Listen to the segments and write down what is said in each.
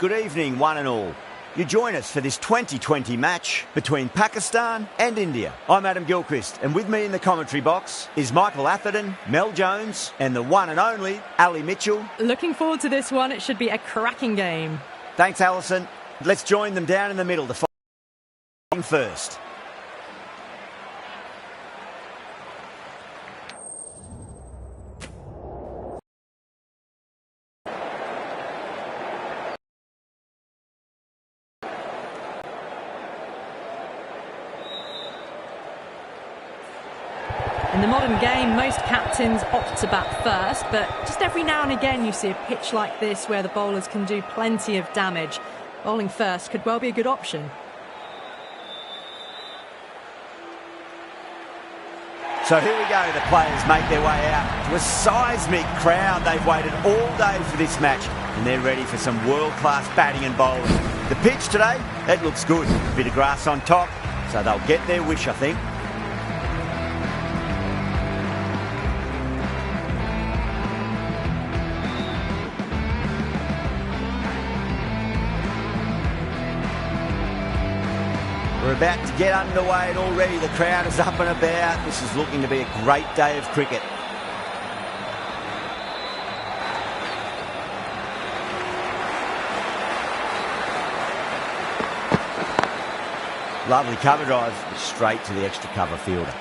Good evening, one and all. You join us for this 2020 match between Pakistan and India. I'm Adam Gilchrist, and with me in the commentary box is Michael Atherton, Mel Jones, and the one and only Ali Mitchell. Looking forward to this one. It should be a cracking game. Thanks, Alison. Let's join them down in the middle to fight first. In the modern game, most captains opt to bat first, but just every now and again you see a pitch like this where the bowlers can do plenty of damage. Bowling first could well be a good option. So here we go, the players make their way out to a seismic crowd. They've waited all day for this match and they're ready for some world-class batting and bowling. The pitch today, it looks good. A bit of grass on top, so they'll get their wish, I think. We're about to get underway and already the crowd is up and about. This is looking to be a great day of cricket. Lovely cover drive, straight to the extra cover fielder.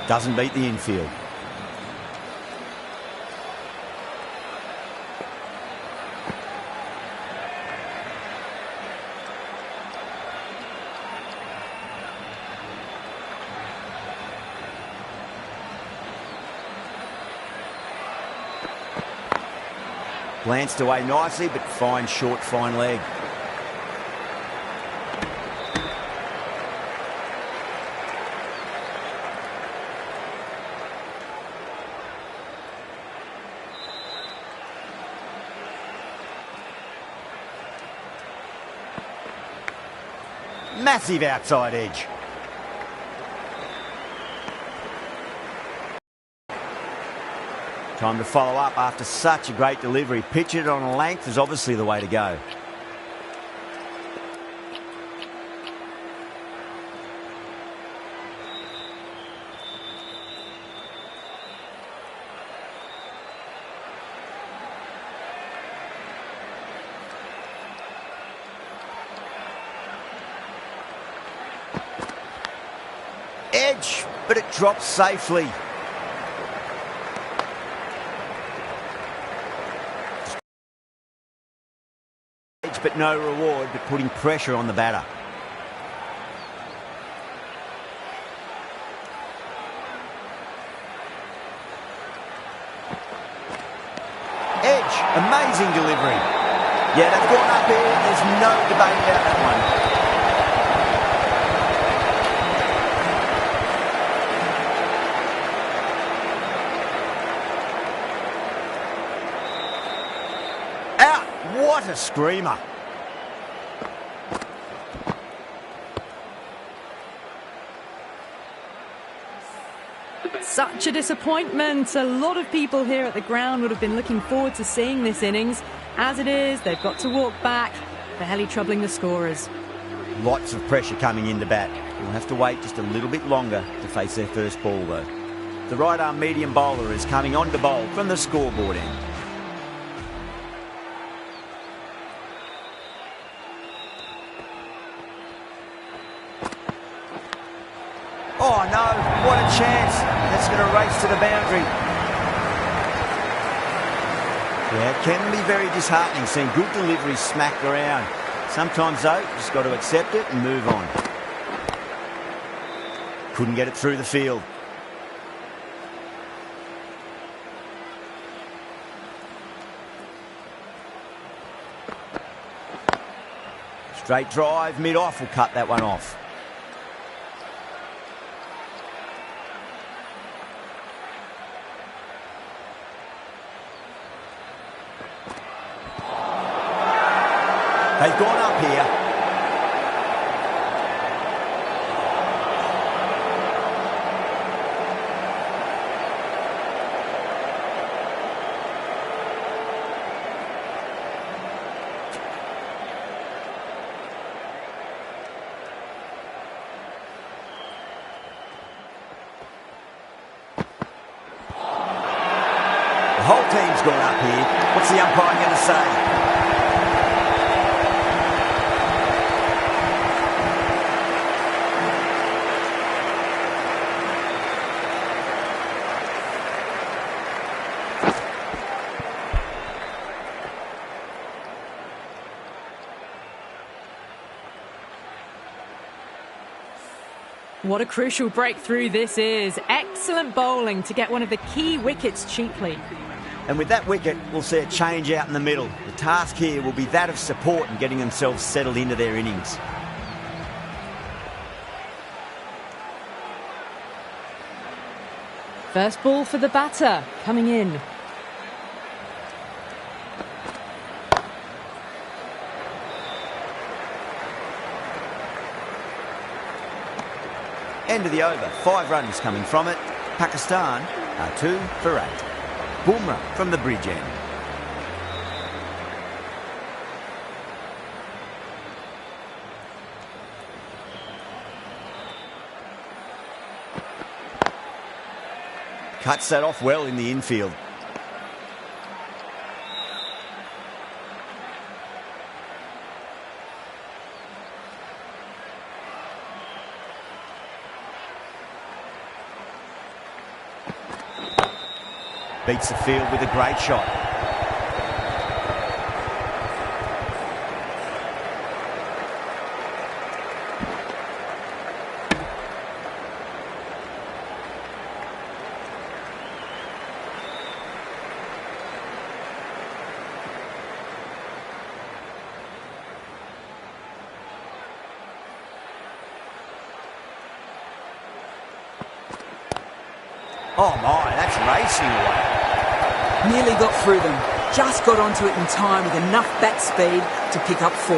Doesn't beat the infield. Glanced away nicely, but fine short, fine leg. Massive outside edge. Time to follow up after such a great delivery. Pitch it on a length is obviously the way to go. Edge, but it drops safely. Edge, but no reward, but putting pressure on the batter. Edge, amazing delivery. Yeah, they've gone up here. There's no debate about that one. What a screamer. Such a disappointment. A lot of people here at the ground would have been looking forward to seeing this innings. As it is, they've got to walk back, barely troubling the scorers. Lots of pressure coming into bat. We'll have to wait just a little bit longer to face their first ball though. The right arm medium bowler is coming on to bowl from the scoreboard end. Oh no, what a chance. That's going to race to the boundary. Yeah, it can be very disheartening seeing good deliveries smacked around. Sometimes though, you just got to accept it and move on. Couldn't get it through the field. Straight drive, mid-off will cut that one off. gone up here. The whole team's gone up here. What's the umpire going to say? What a crucial breakthrough this is. Excellent bowling to get one of the key wickets cheaply. And with that wicket, we'll see a change out in the middle. The task here will be that of support and getting themselves settled into their innings. First ball for the batter, coming in. End of the over, 5 runs coming from it. Pakistan are 2 for 8. Bumrah from the bridge end. Cuts that off well in the infield. Beats the field with a great shot. Oh my, that's racing away. Nearly got through them. Just got onto it in time with enough bat speed to pick up 4.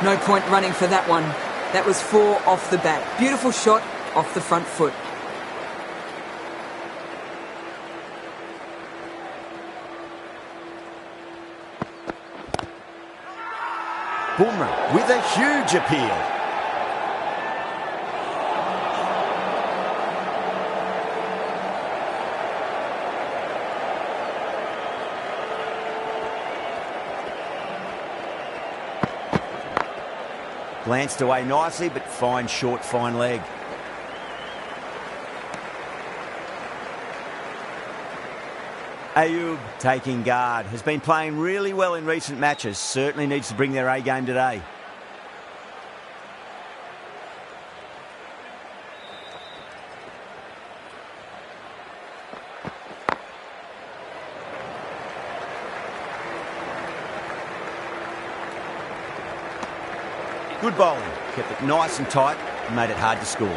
No point running for that one. That was 4 off the bat. Beautiful shot off the front foot. Bumrah with a huge appeal. Glanced away nicely, but fine short, fine leg. Ayub taking guard. Has been playing really well in recent matches. Certainly needs to bring their A game today. Good bowling. Kept it nice and tight and made it hard to score.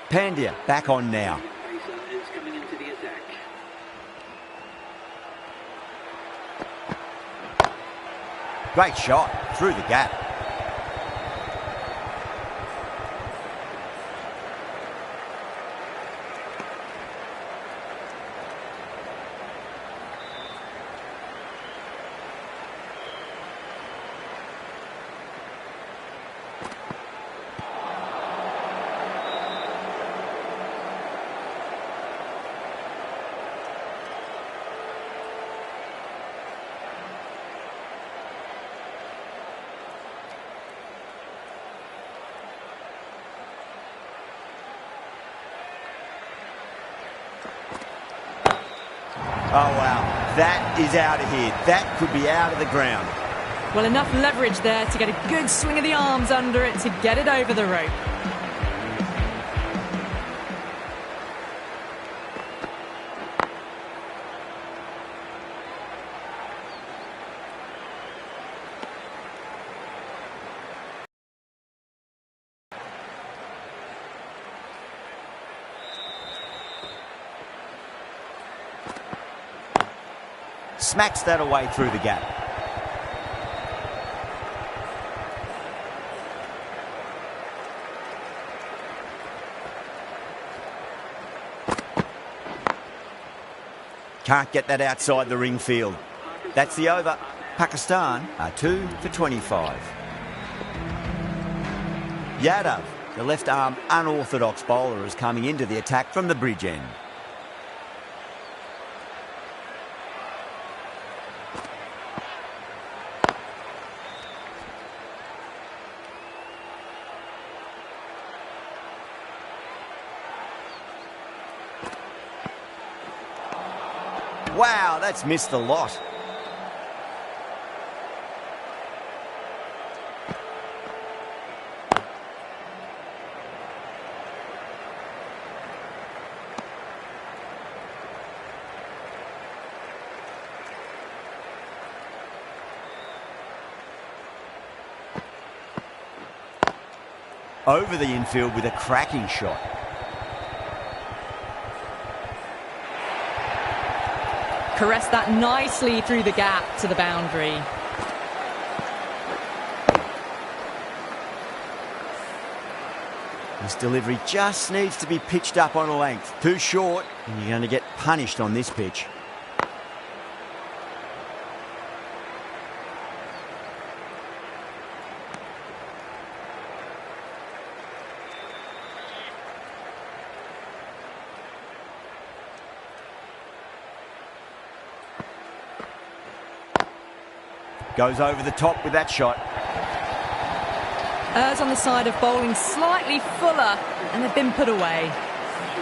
Pandya back on now. Great shot through the gap. Oh, wow. That is out of here. That could be out of the ground. Well, enough leverage there to get a good swing of the arms under it to get it over the rope. smacks that away through the gap. Can't get that outside the ring field. That's the over. Pakistan are 2 for 25. Yadav, the left-arm unorthodox bowler, is coming into the attack from the bridge end. Wow, that's missed the lot. Over the infield with a cracking shot. Caressed that nicely through the gap to the boundary. This delivery just needs to be pitched up on a length. Too short, and you're going to get punished on this pitch. Goes over the top with that shot. Errs on the side of bowling slightly fuller, and they've been put away.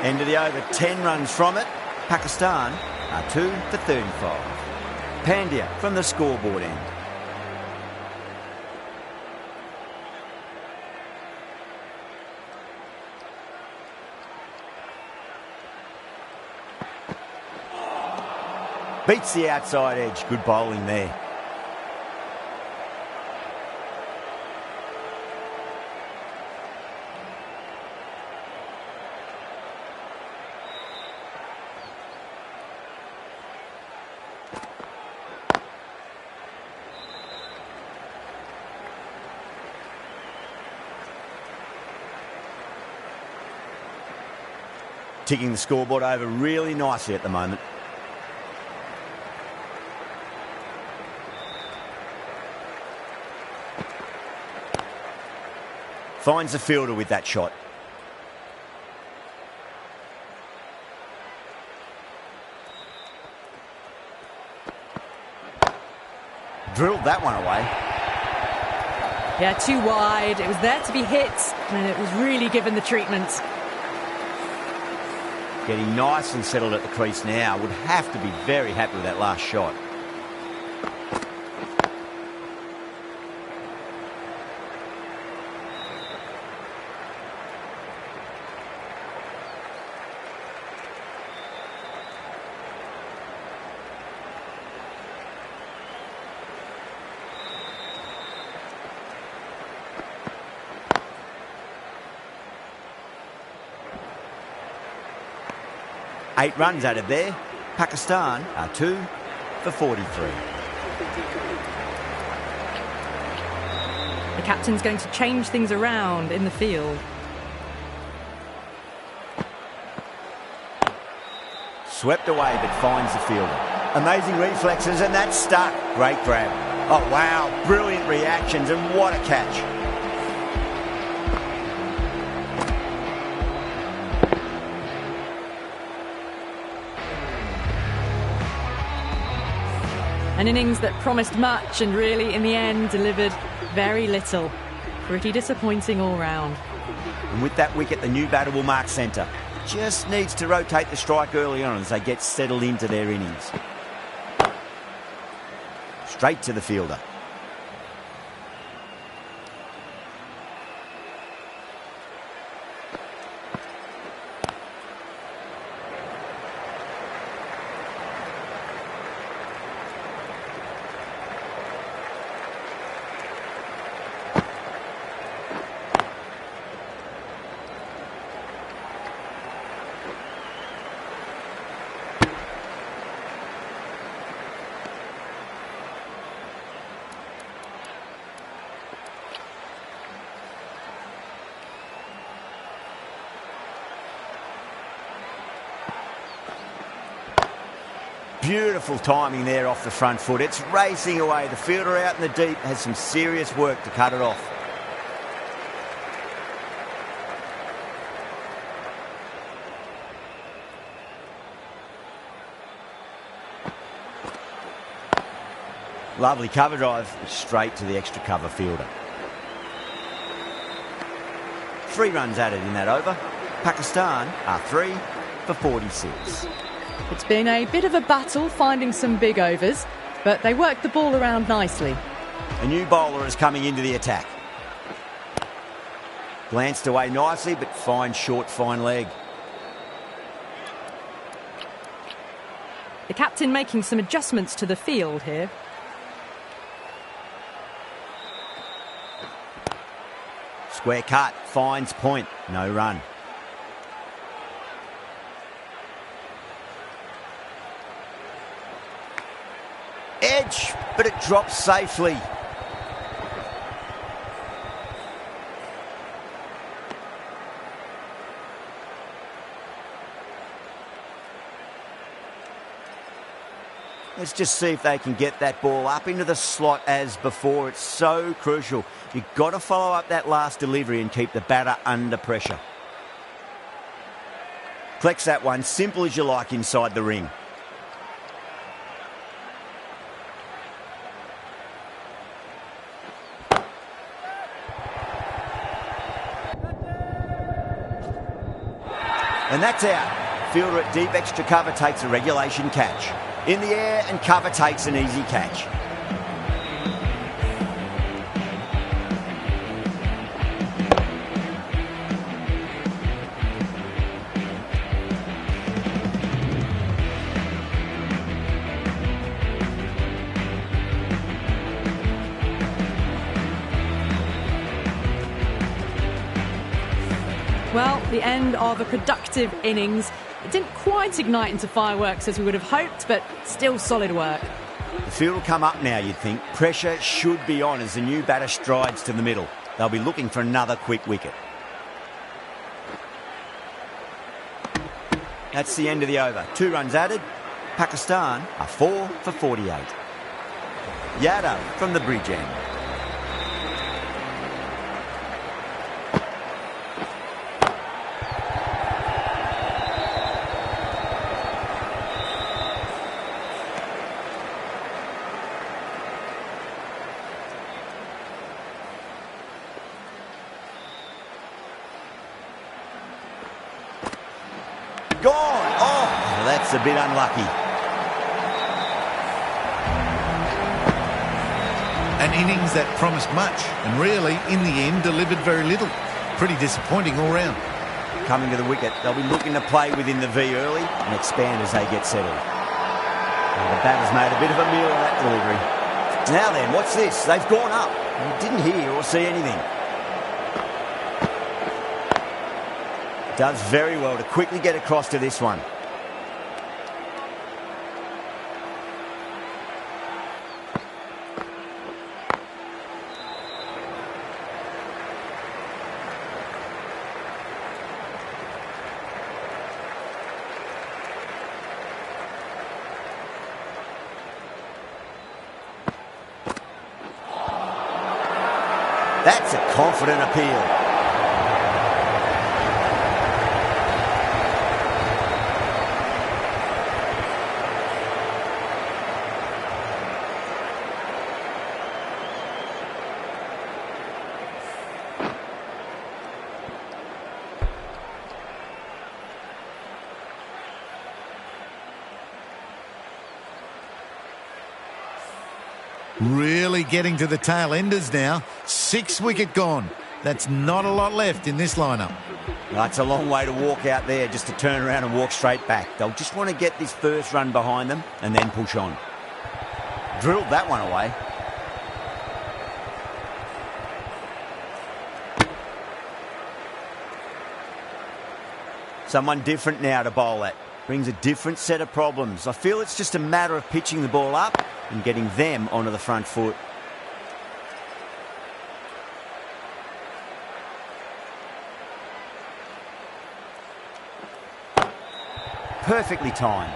End of the over, 10 runs from it. Pakistan are 2 for 35. Pandya from the scoreboard end. Beats the outside edge. Good bowling there. Ticking the scoreboard over really nicely at the moment. Finds the fielder with that shot. Drilled that one away. Yeah, too wide. It was there to be hit, and it was really given the treatment. Getting nice and settled at the crease now. Would have to be very happy with that last shot. Eight runs added there. Pakistan are 2 for 43. The captain's going to change things around in the field. Swept away but finds the fielder. Amazing reflexes and that's stuck. Great grab. Oh wow, brilliant reactions and what a catch. An innings that promised much and really, in the end, delivered very little. Pretty disappointing all round. And with that wicket, the new batter will mark centre. Just needs to rotate the strike early on as they get settled into their innings. Straight to the fielder. Beautiful timing there off the front foot. It's racing away. The fielder out in the deep has some serious work to cut it off. Lovely cover drive straight to the extra cover fielder. 3 runs added in that over. Pakistan are 3 for 46. It's been a bit of a battle finding some big overs, but they worked the ball around nicely. A new bowler is coming into the attack. Glanced away nicely, but fine short, fine leg. The captain making some adjustments to the field here. Square cut, finds point, no run. Edge, but it drops safely. Let's just see if they can get that ball up into the slot as before. It's so crucial. You've got to follow up that last delivery and keep the batter under pressure. Collects that one, simple as you like inside the ring. And that's out. Fielder at deep extra cover takes a regulation catch. In the air and cover takes an easy catch. Well, the end of a productive innings. It didn't quite ignite into fireworks as we would have hoped, but still solid work. The field will come up now, you'd think. Pressure should be on as the new batter strides to the middle. They'll be looking for another quick wicket. That's the end of the over. 2 runs added. Pakistan are 4 for 48. Yadav from the bridge end. Gone! Oh, that's a bit unlucky. An innings that promised much and really, in the end, delivered very little. Pretty disappointing all round. Coming to the wicket, they'll be looking to play within the V early and expand as they get settled. Well, the batter's made a bit of a meal of that delivery. Now then, what's this? They've gone up. You didn't hear or see anything. Does very well to quickly get across to this one. That's a confident appeal. Really getting to the tail enders now. 6 wicket gone. That's not a lot left in this lineup. That's a long way to walk out there just to turn around and walk straight back. They'll just want to get this first run behind them and then push on. Drilled that one away. Someone different now to bowl at. Brings a different set of problems. I feel it's just a matter of pitching the ball up and getting them onto the front foot. Perfectly timed.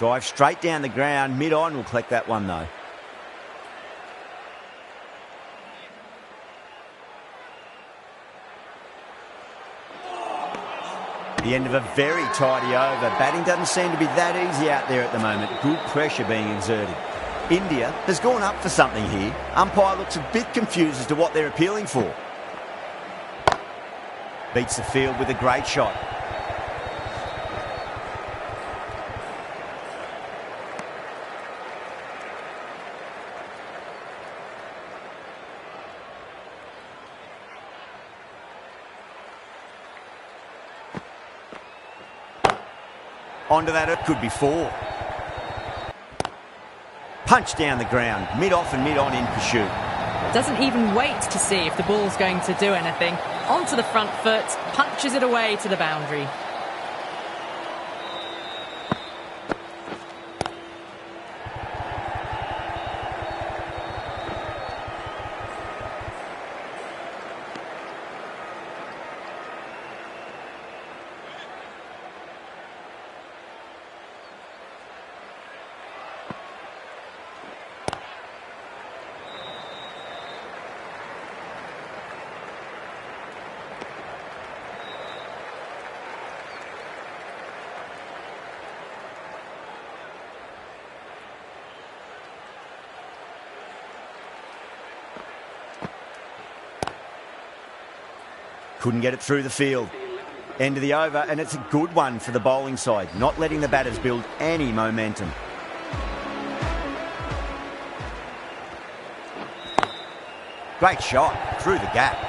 Drive straight down the ground. Mid-on will collect that one, though. The end of a very tidy over. Batting doesn't seem to be that easy out there at the moment. Good pressure being exerted. India has gone up for something here. Umpire looks a bit confused as to what they're appealing for. Beats the field with a great shot. Onto that, it could be 4. Punch down the ground, mid-off and mid-on in pursuit. Doesn't even wait to see if the ball's going to do anything. Onto the front foot, punches it away to the boundary. Couldn't get it through the field. End of the over, and it's a good one for the bowling side, not letting the batters build any momentum. Great shot through the gap.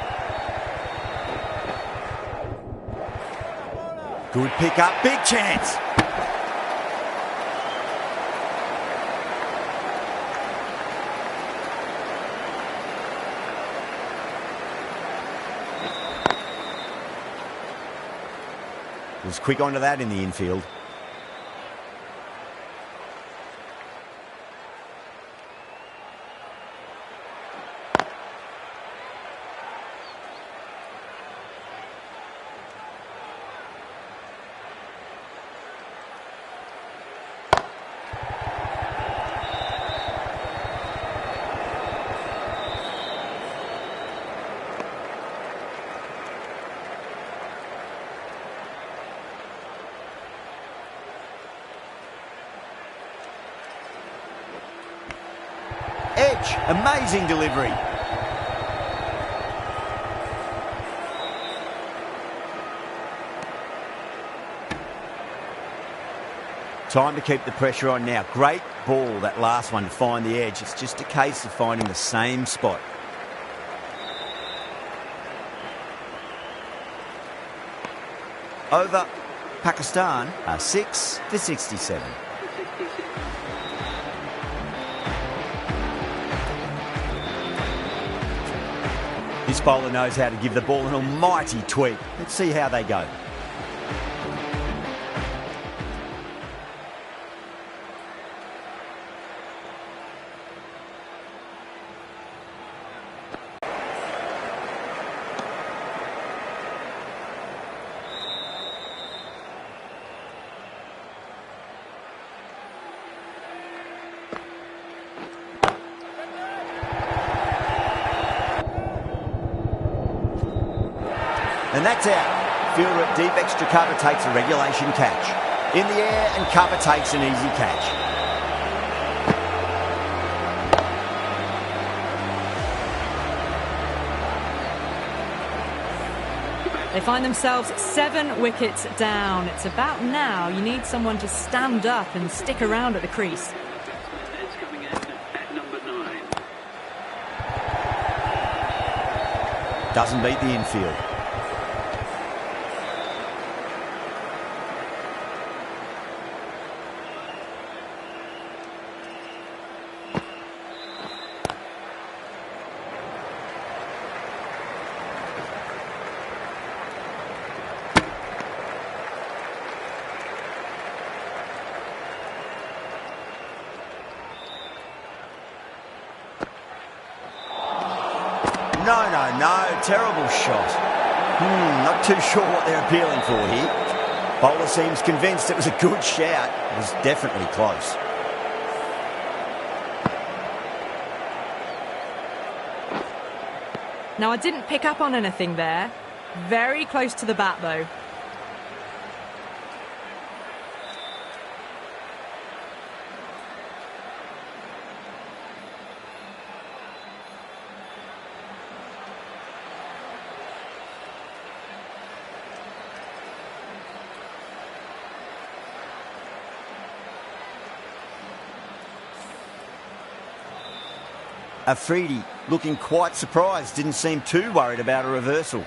Good pick up, big chance. Was quick onto that in the infield. Edge, amazing delivery. Time to keep the pressure on now. Great ball, that last one, to find the edge. It's just a case of finding the same spot. Over, Pakistan are 6 for 67. This bowler knows how to give the ball an almighty tweak. Let's see how they go. And that's out. Fielder at deep extra cover takes a regulation catch. In the air, and cover takes an easy catch. They find themselves 7 wickets down. It's about now you need someone to stand up and stick around at the crease. It's coming in at number 9. Doesn't beat the infield. No. Terrible shot. Not too sure what they're appealing for here. Bowler seems convinced it was a good shout. It was definitely close. Now, I didn't pick up on anything there. Very close to the bat, though. Afridi looking quite surprised, didn't seem too worried about a reversal.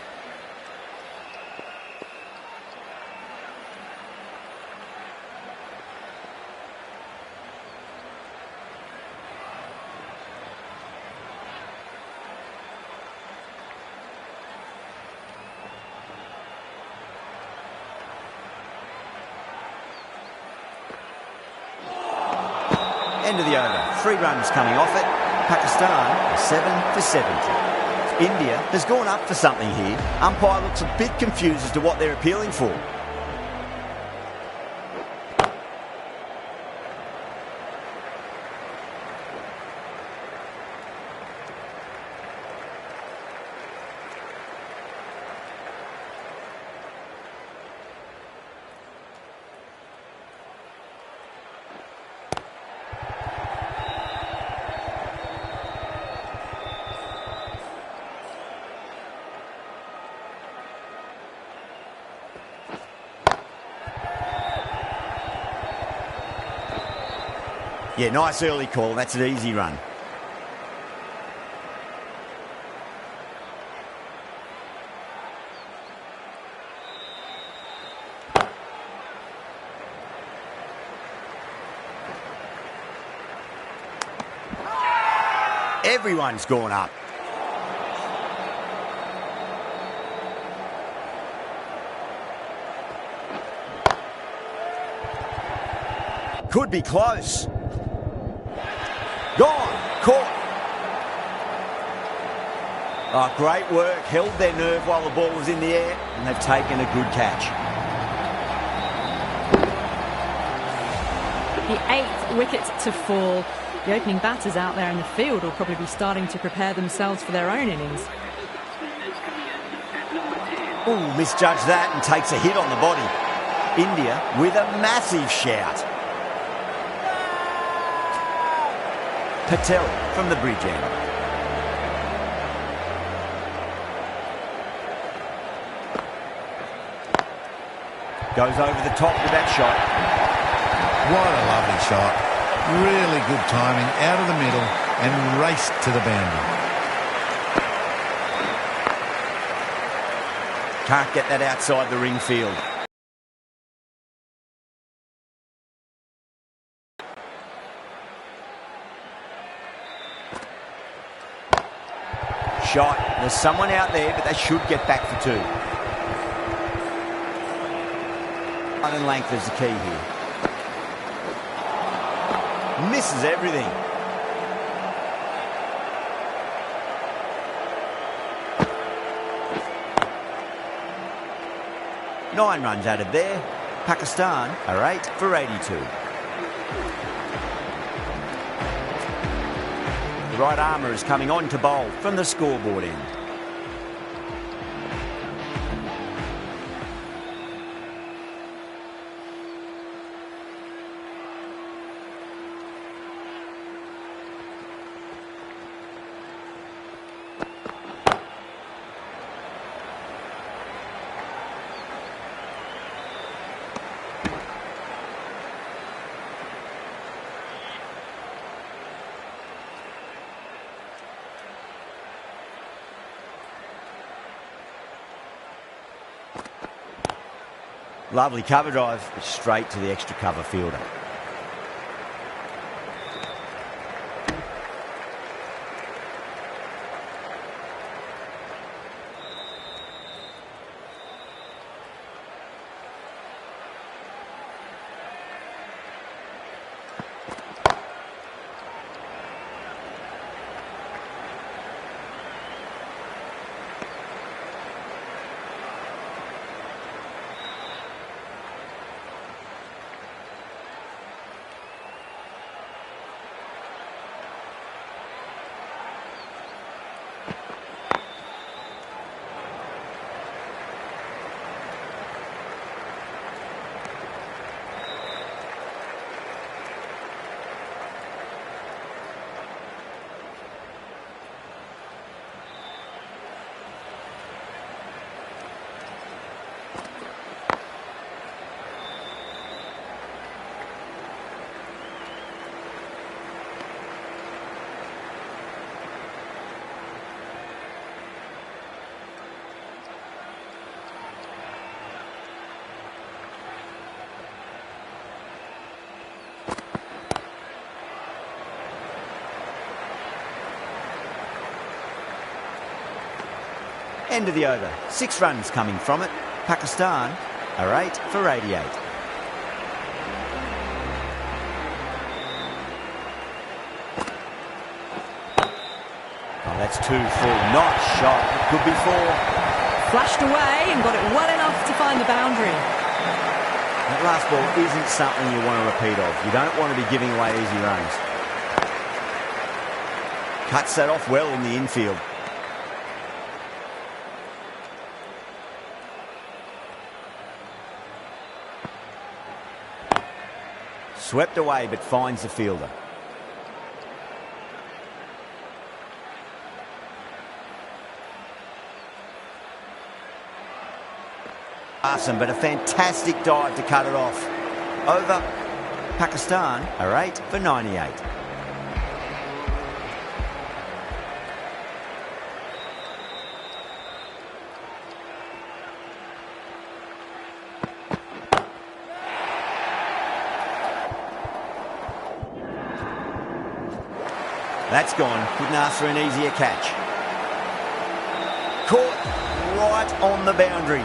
End of the over. 3 runs coming off it. Pakistan 7 for 70. India has gone up for something here. Umpire looks a bit confused as to what they're appealing for. Yeah, nice early call. That's an easy run. Everyone's gone up. Could be close. Gone. Caught. Oh, great work. Held their nerve while the ball was in the air, and they've taken a good catch. The 8th wicket to fall. The opening batters out there in the field will probably be starting to prepare themselves for their own innings. Ooh, misjudged that and takes a hit on the body. India with a massive shout. Patel from the bridge end. Goes over the top with that shot. What a lovely shot. Really good timing, out of the middle and raced to the boundary. Can't get that outside the ring field. Shot. There's someone out there, but they should get back for 2. And length is the key here. Misses everything. Nine runs added there. Pakistan are 8 for 82. The right armour is coming on to bowl from the scoreboard end. Lovely cover drive, straight to the extra cover fielder. End of the over. 6 runs coming from it. Pakistan are 8 for 88. Oh, that's 2 full. Nice shot. It could be 4. Flashed away and got it well enough to find the boundary. That last ball isn't something you want to repeat of. You don't want to be giving away easy runs. Cuts that off well in the infield. Swept away but finds the fielder. Awesome, but a fantastic dive to cut it off. Over. Pakistan are 8 for 98. That's gone. Couldn't ask for an easier catch. Caught right on the boundary.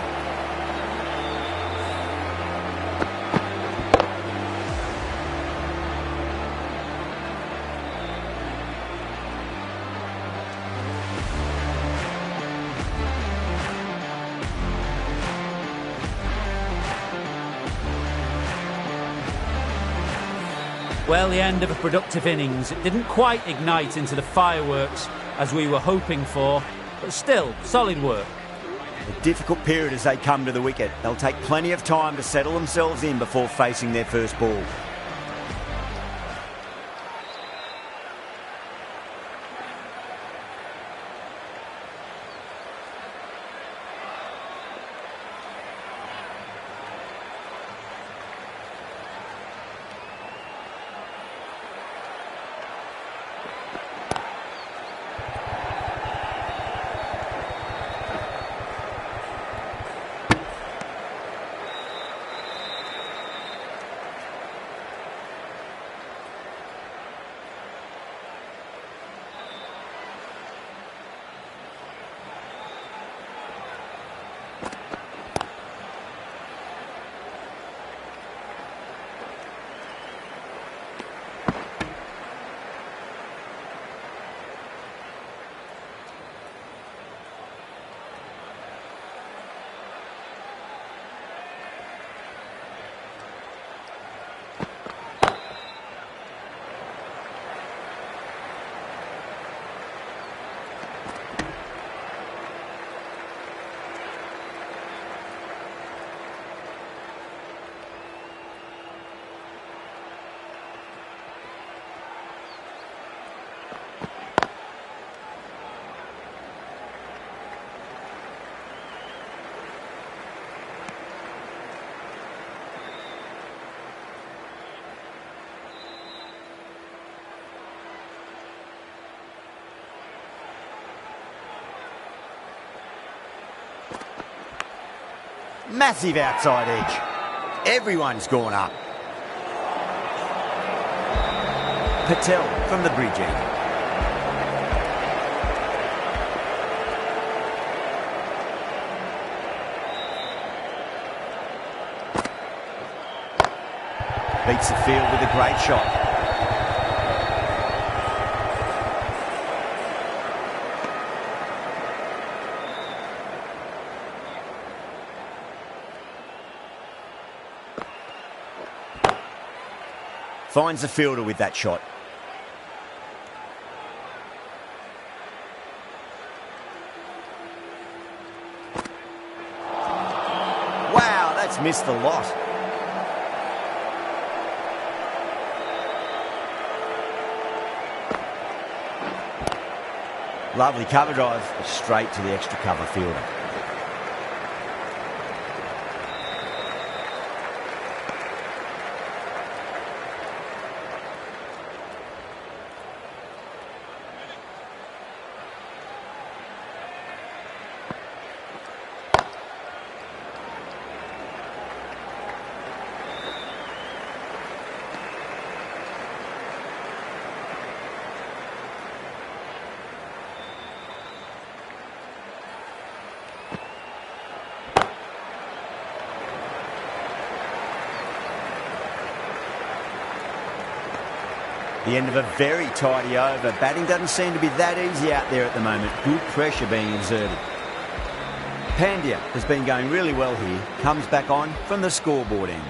Well, the end of a productive innings. It didn't quite ignite into the fireworks as we were hoping for, but still, solid work. A difficult period as they come to the wicket. They'll take plenty of time to settle themselves in before facing their first ball. Massive outside edge. Everyone's gone up. Patel from the bridge end. Beats the field with a great shot. Finds the fielder with that shot. Wow, that's missed a lot. Lovely cover drive, straight to the extra cover fielder. The end of a very tidy over. Batting doesn't seem to be that easy out there at the moment. Good pressure being exerted. Pandya has been going really well here. Comes back on from the scoreboard end.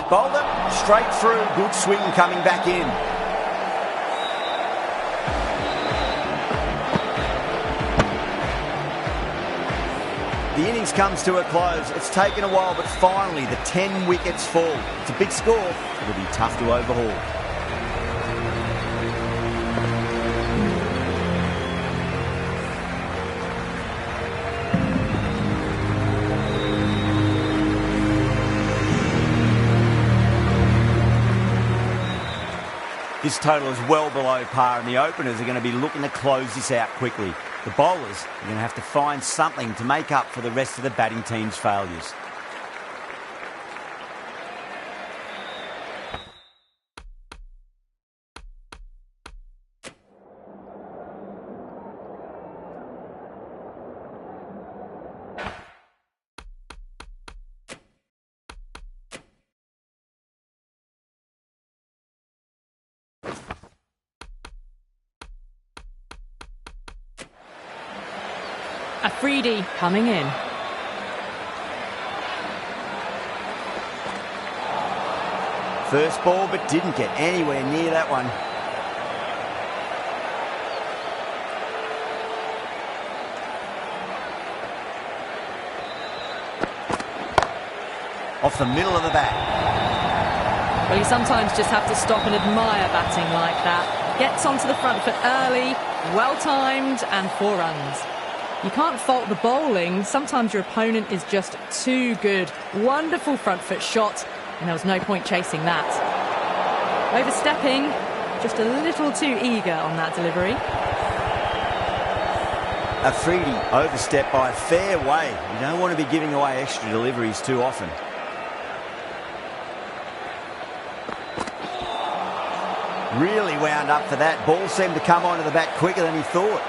Bowled straight through. Good swing coming back in. The innings comes to a close. It's taken a while, but finally the 10 wickets fall. It's a big score. It'll be tough to overhaul. This total is well below par, and the openers are going to be looking to close this out quickly. The bowlers are going to have to find something to make up for the rest of the batting team's failures. Afridi coming in. First ball, but didn't get anywhere near that one. Off the middle of the bat. Well, you sometimes just have to stop and admire batting like that. Gets onto the front foot early, well-timed, and 4 runs. You can't fault the bowling. Sometimes your opponent is just too good. Wonderful front foot shot, and there was no point chasing that. Overstepping, just a little too eager on that delivery. Afridi overstepped by a fair way. You don't want to be giving away extra deliveries too often. Really wound up for that. Ball seemed to come onto the bat quicker than he thought.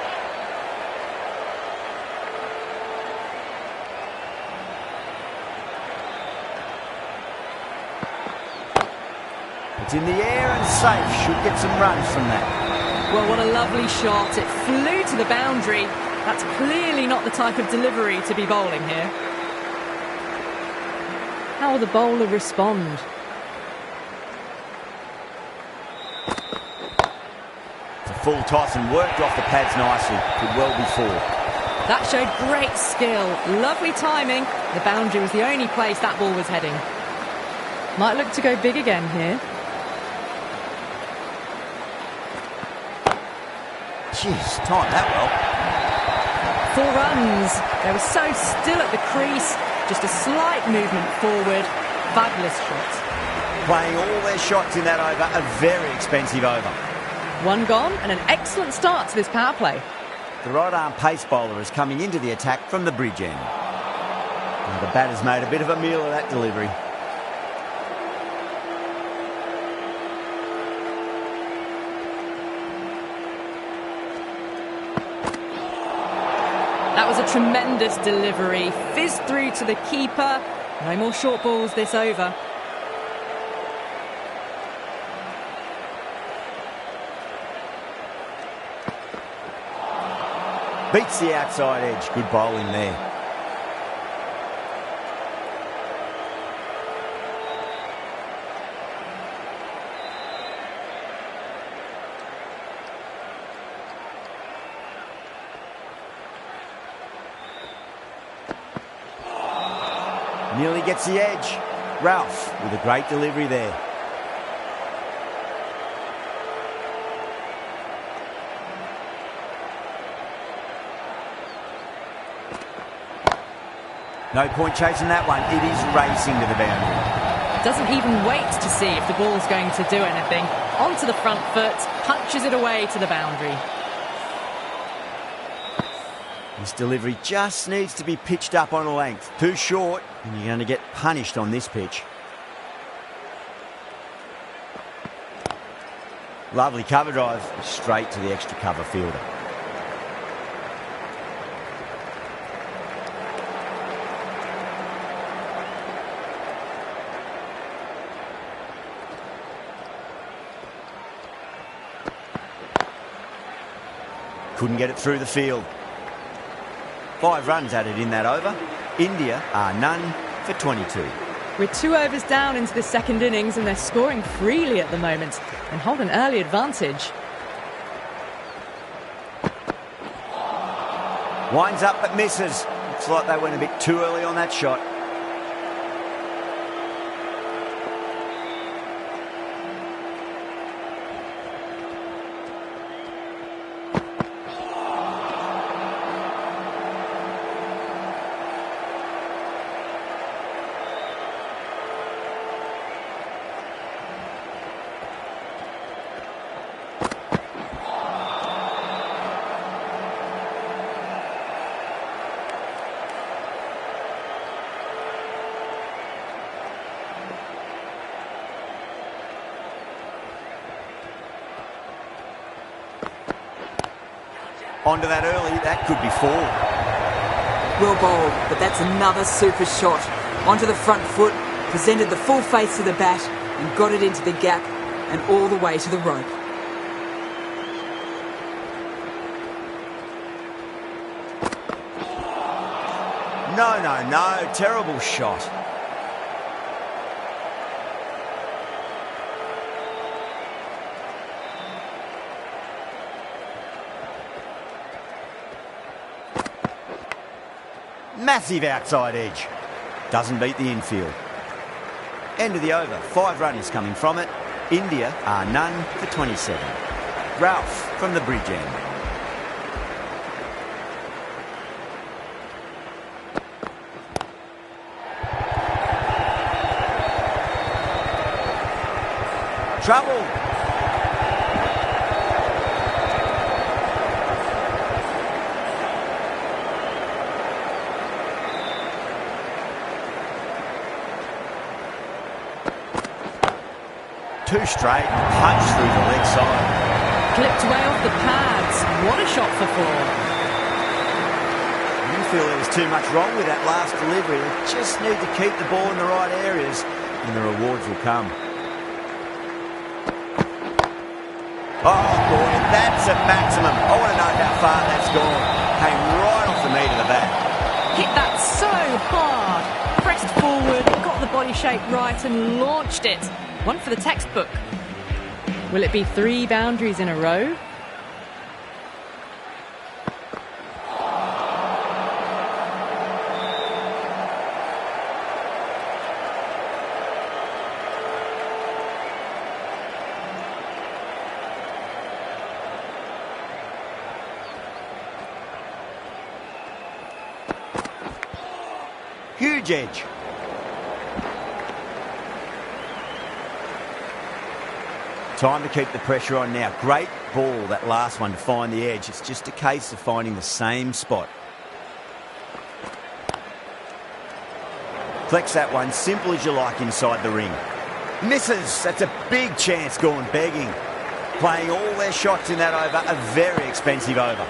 It's in the air and safe. Should get some runs from that. Well, what a lovely shot. It flew to the boundary. That's clearly not the type of delivery to be bowling here. How will the bowler respond? It's a full toss and worked off the pads nicely. Could well be 4. That showed great skill. Lovely timing. The boundary was the only place that ball was heading. Might look to go big again here. Jeez, timed that well. 4 runs. They were so still at the crease. Just a slight movement forward. Fabulous shot. Playing all their shots in that over. A very expensive over. 1 gone and an excellent start to this power play. The right-arm pace bowler is coming into the attack from the bridge end. Now the batter's made a bit of a meal of that delivery. That was a tremendous delivery. Fizzed through to the keeper. No more short balls this over. Beats the outside edge. Good bowling there. Nearly gets the edge. Ralph with a great delivery there. No point chasing that one. It is racing to the boundary. Doesn't even wait to see if the ball's going to do anything. Onto the front foot, punches it away to the boundary. This delivery just needs to be pitched up on a length. Too short, and you're going to get punished on this pitch. Lovely cover drive, straight to the extra cover fielder. Couldn't get it through the field. 5 runs added in that over. India are none for 22. We're 2 overs down into the second innings and they're scoring freely at the moment and hold an early advantage. Winds up but misses. Looks like they went a bit too early on that shot. Onto that early, that could be 4. Well bowled, but that's another super shot. Onto the front foot, presented the full face of the bat and got it into the gap and all the way to the rope. No, terrible shot. Massive outside edge. Doesn't beat the infield. End of the over. 5 runners coming from it. India are none for 27. Ralph from the bridge end. Trouble. Two straight, punch through the leg side. Clipped way off the pads. What a shot for 4. You feel there was too much wrong with that last delivery. They just need to keep the ball in the right areas and the rewards will come. Oh boy, that's a maximum. I want to know how far that's gone. Came right off the meat of the bat. Hit that so hard. Pressed forward, got the body shape right and launched it. One for the textbook. Will it be 3 boundaries in a row? Huge edge. Time to keep the pressure on now. Great ball, that last one, to find the edge. It's just a case of finding the same spot. Flex that one, simple as you like inside the ring. Misses. That's a big chance gone begging. Playing all their shots in that over, a very expensive over.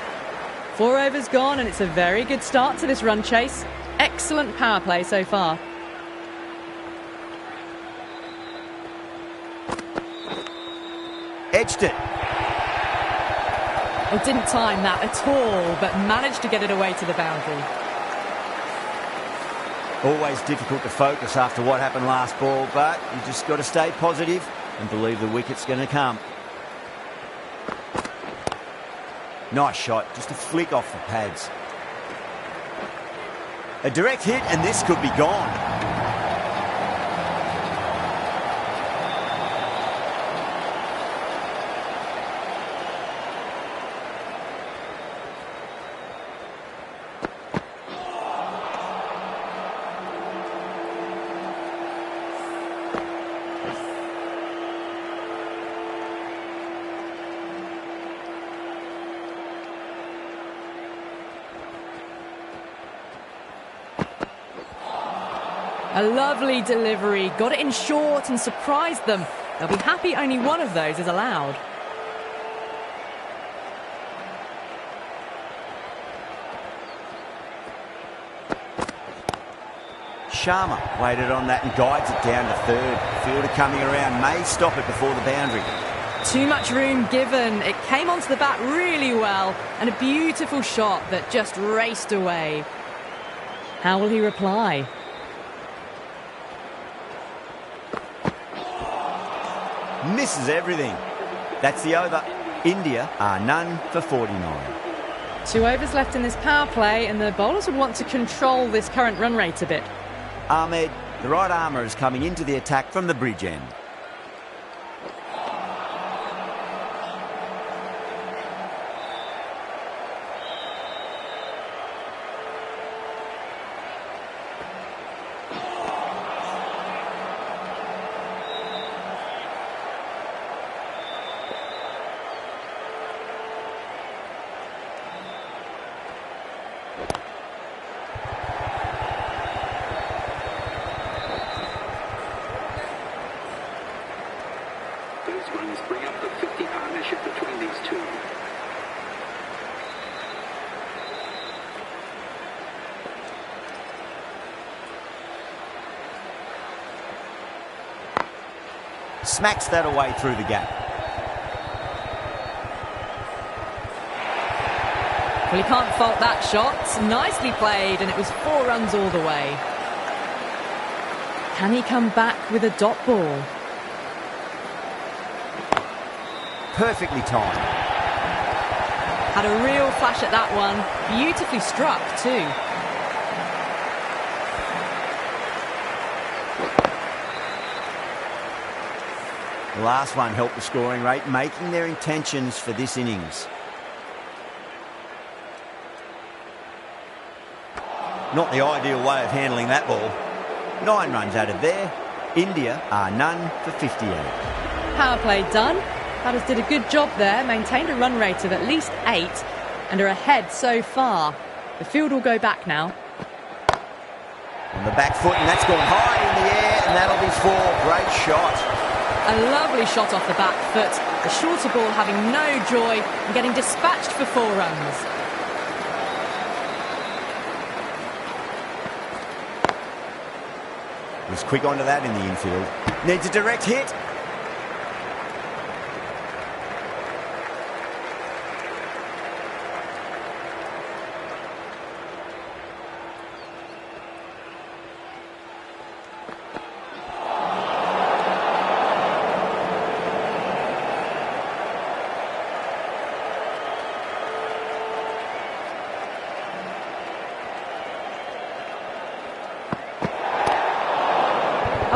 4 overs gone and it's a very good start to this run chase. Excellent power play so far. Edged it. It didn't time that at all, but managed to get it away to the boundary. Always difficult to focus after what happened last ball, but you just got to stay positive and believe the wicket's going to come. Nice shot, just a flick off the pads. A direct hit and this could be gone. A lovely delivery, got it in short and surprised them. They'll be happy only one of those is allowed. Sharma waited on that and guides it down to third. Fielder coming around may stop it before the boundary. Too much room given. It came onto the bat really well and a beautiful shot that just raced away. How will he reply? Misses everything. That's the over. India are none for 49. 2 overs left in this power play and the bowlers would want to control this current run rate a bit. Ahmed, the right armour, is coming into the attack from the bridge end. Those runs bring up the 50 partnership between these two. Smacks that away through the gap. Well, he can't fault that shot. Nicely played, and it was 4 runs all the way. Can he come back with a dot ball? Perfectly timed. Had a real flash at that one. Beautifully struck, too. The last one helped the scoring rate, making their intentions for this innings. Not the ideal way of handling that ball. 9 runs out of there. India are none for 58. Power play done. Batters did a good job there, maintained a run rate of at least 8 and are ahead so far. The field will go back now. On the back foot, and that's gone high in the air, and that'll be 4. Great shot. A lovely shot off the back foot. The shorter ball having no joy and getting dispatched for 4 runs. Was quick onto that in the infield. Needs a direct hit.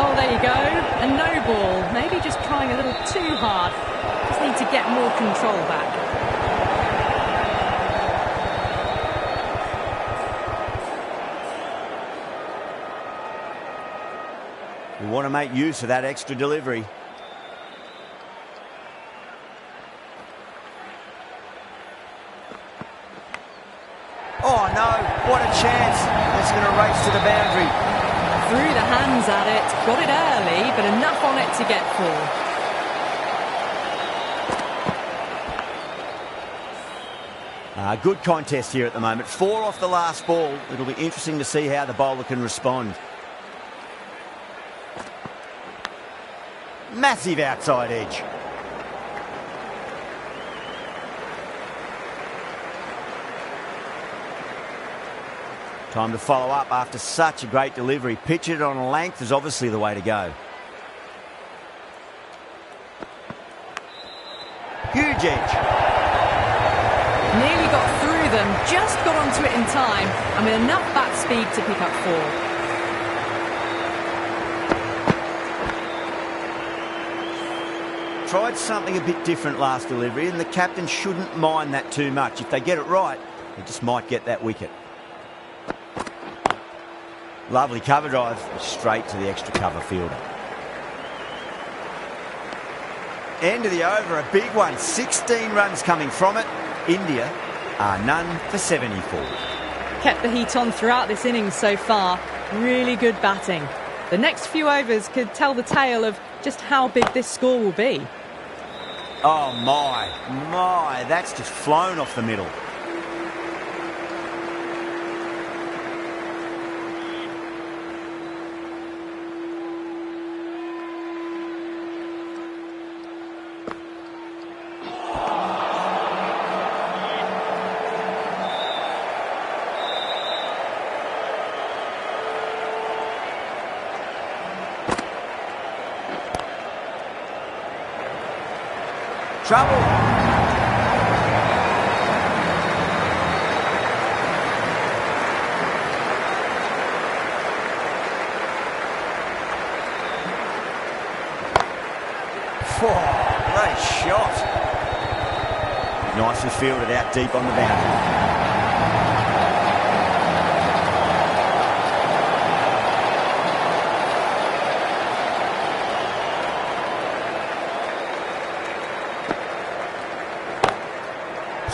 Oh, there you go. A no ball. Maybe just trying a little too hard. Just need to get more control back. We want to make use of that extra delivery. Oh no, what a chance. That's going to race to the boundary. Threw the hands at it, got it early, but enough on it to get 4. Good contest here at the moment. 4 off the last ball. It'll be interesting to see how the bowler can respond. Massive outside edge. Time to follow up after such a great delivery. Pitch it on a length is obviously the way to go. Huge edge. Nearly got through them, just got onto it in time, and with enough bat speed to pick up 4. Tried something a bit different last delivery, and the captain shouldn't mind that too much. If they get it right, they just might get that wicket. Lovely cover drive, straight to the extra cover fielder. End of the over, a big one. 16 runs coming from it. India are none for 74. Kept the heat on throughout this innings so far. Really good batting. The next few overs could tell the tale of just how big this score will be. Oh my, that's just flown off the middle. Trouble. Great shot. Nicely fielded out deep on the boundary.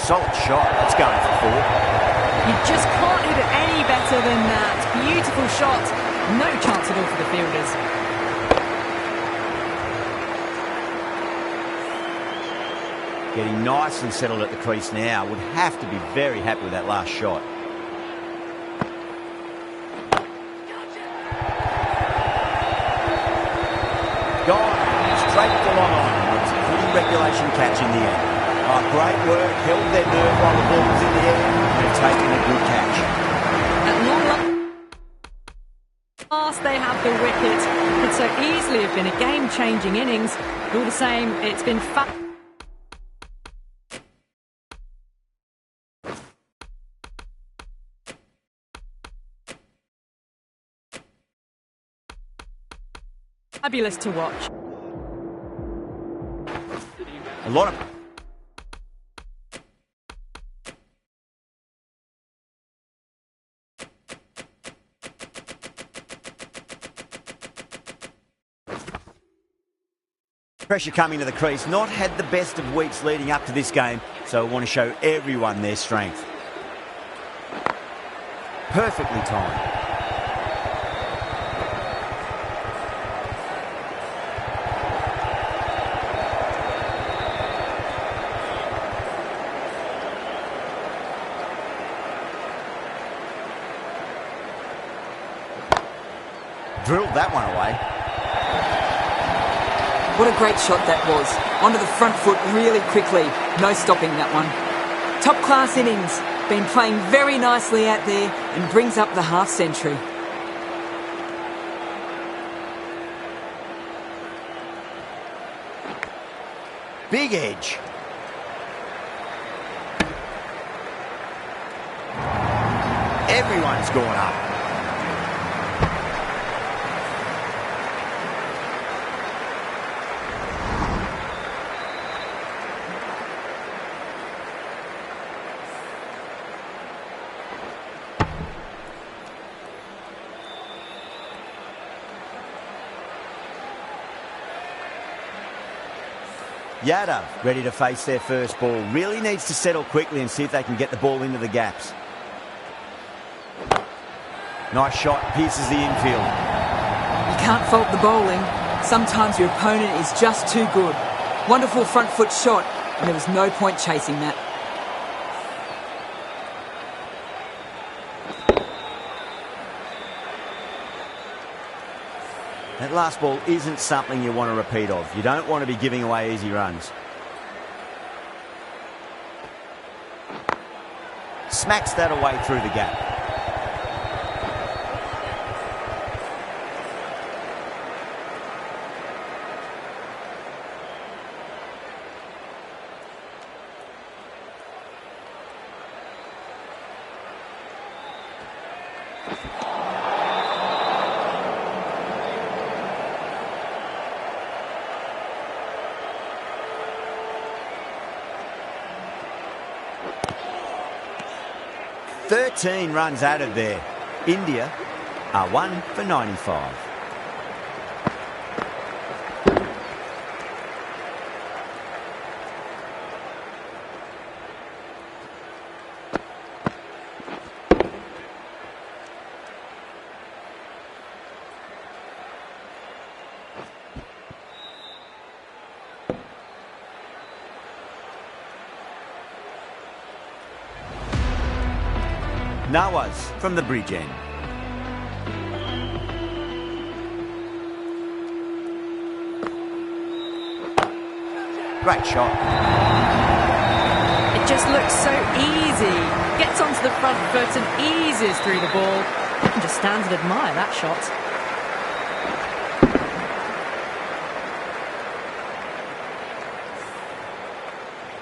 Solid shot. That's going for 4. You just can't hit it any better than that. Beautiful shot. No chance at all for the fielders. Getting nice and settled at the crease now. Would have to be very happy with that last shot. Gone. Straight to the long on. It's a pretty regulation catch in the end. Oh, great work. Held their nerve while the ball was in the air. They've taken a good catch. At long last, they have the wicket. It could so easily have been a game-changing innings. But all the same, it's been fabulous to watch. A lot of pressure coming to the crease. Not had the best of weeks leading up to this game, so I want to show everyone their strength. Perfectly timed. Drilled that one away. What a great shot that was. Onto the front foot really quickly. No stopping that one. Top class innings. Been playing very nicely out there and brings up the half century. Big edge. Everyone's gone up. Yadav ready to face their first ball. Really needs to settle quickly and see if they can get the ball into the gaps. Nice shot, pierces the infield. You can't fault the bowling. Sometimes your opponent is just too good. Wonderful front foot shot, and there was no point chasing that. That last ball isn't something you want to repeat of. You don't want to be giving away easy runs. Smacks that away through the gap. Thirteen runs added there. India are 1 for 95. Nawaz from the bridge end. Great shot. It just looks so easy. Gets onto the front foot and eases through the ball. You can just stand and admire that shot.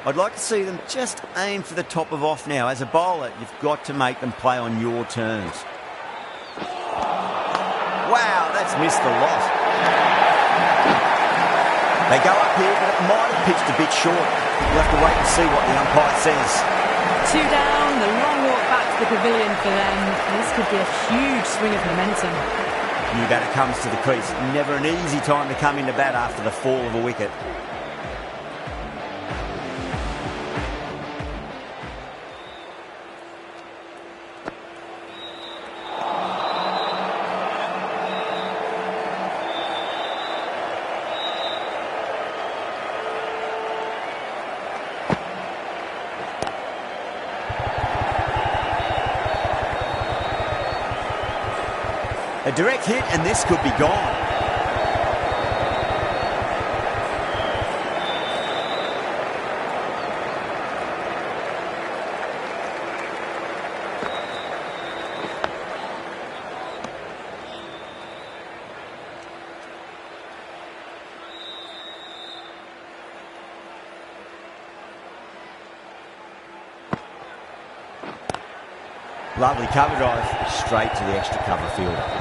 I'd like to see them just aim for the top of off now. As a bowler, you've got to make them play on your terms. Wow, that's missed the lot. They go up here, but it might have pitched a bit short. We'll have to wait and see what the umpire says. 2 down, the long walk back to the pavilion for them. This could be a huge swing of momentum. New batter comes to the crease. Never an easy time to come into bat after the fall of a wicket. A direct hit and this could be gone. Lovely cover drive, straight to the extra cover fielder.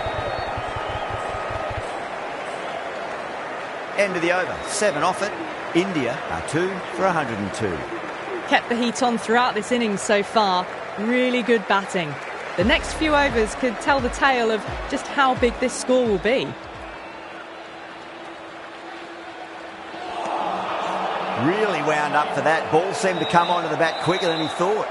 End of the over, 7 off it. India are 2 for 102. Kept the heat on throughout this innings so far. Really good batting. The next few overs could tell the tale of just how big this score will be. Really wound up for that. Ball seemed to come onto the bat quicker than he thought.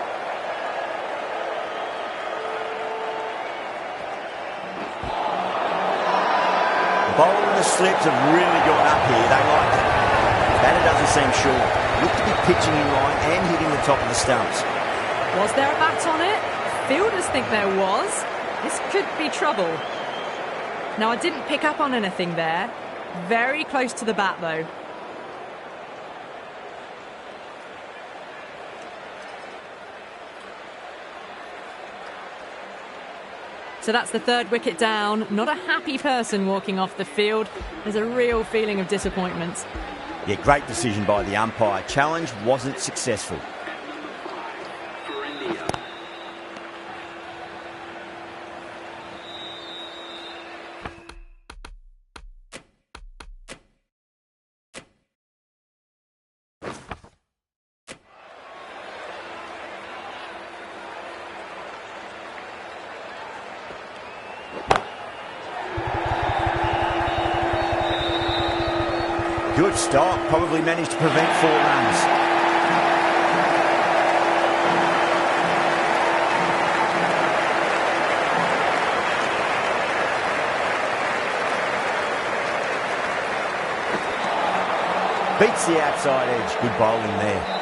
Bowler and the slips have really gone up here. They like it. Batter doesn't seem sure. Looked to be pitching in line and hitting the top of the stumps. Was there a bat on it? Fielders think there was. This could be trouble. Now, I didn't pick up on anything there. Very close to the bat, though. So that's the 3rd wicket down. Not a happy person walking off the field. There's a real feeling of disappointment. Yeah, great decision by the umpire. Challenge wasn't successful. For India. Good stop. Probably managed to prevent 4 runs. Beats the outside edge. Good bowling there.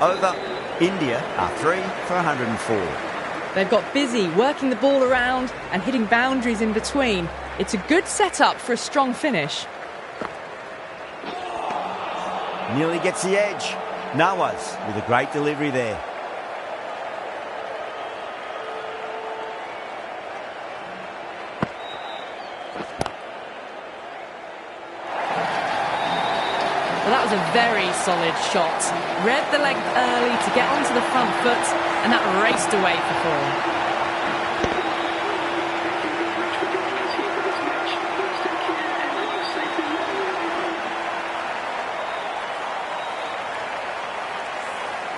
Over. India are 3 for 104. They've got busy working the ball around and hitting boundaries in between. It's a good setup for a strong finish. Nearly gets the edge. Nawaz with a great delivery there. Well, that was a very solid shot. Read the length early to get onto the front foot, and that raced away for 4.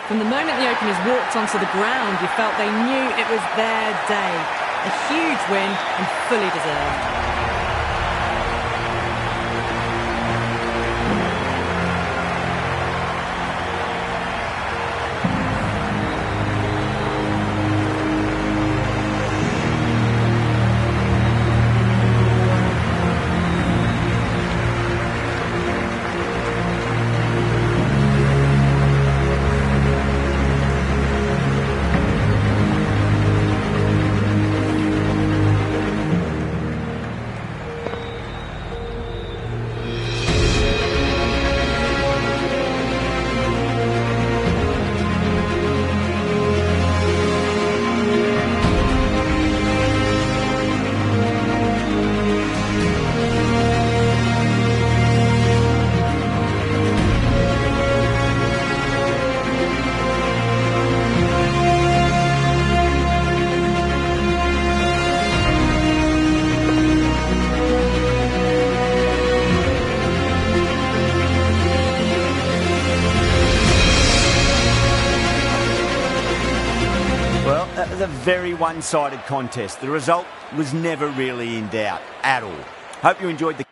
From the moment the openers walked onto the ground, you felt they knew it was their day. A huge win and fully deserved. very one-sided contest. The result was never really in doubt at all. Hope you enjoyed the